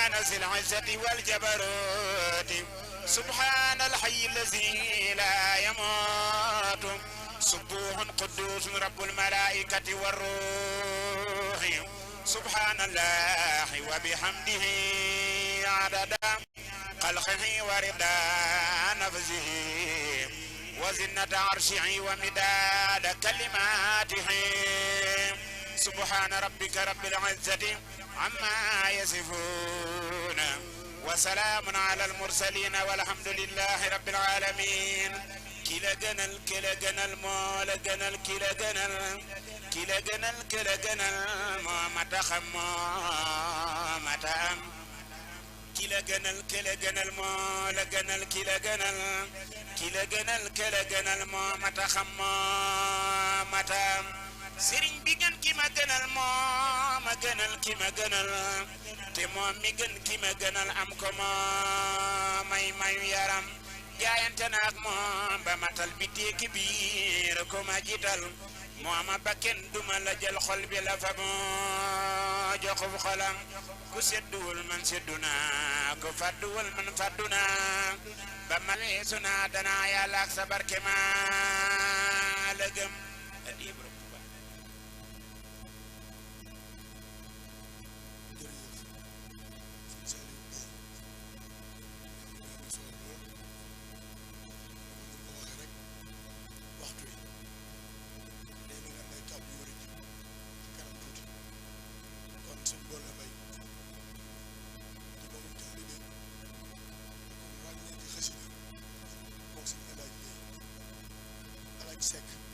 سبحان ذي العزة والجبروت سبحان الحي الذي لا يموت سبوح قدوس رب الملائكة والروح سبحان الله وبحمده عدد خلقه ورضا نفسه وزنة عرشه ومداد كلماته سبحان ربك رب العزة عما يصفون وسلام على المرسلين والحمد لله رب العالمين كلا جنل مولا جنل كلا جنل ما متخم متأم كلا جنل مولا جنل كلا جنل ما متخم متأم سرين بيجن كما جنل ما جنل كما جنل تمام ميجن كما جنل أم كما ما يرام jaayante naak moom ba matal bi téeki biir ko ma jiital mooma bakken duma la jël xol bi la fa moo joxub xolam ku sedduwul man sedduna ku fadduwul man fadduna ba ma weesu naa danaa yàlla ak sa barke ma la gëm Seck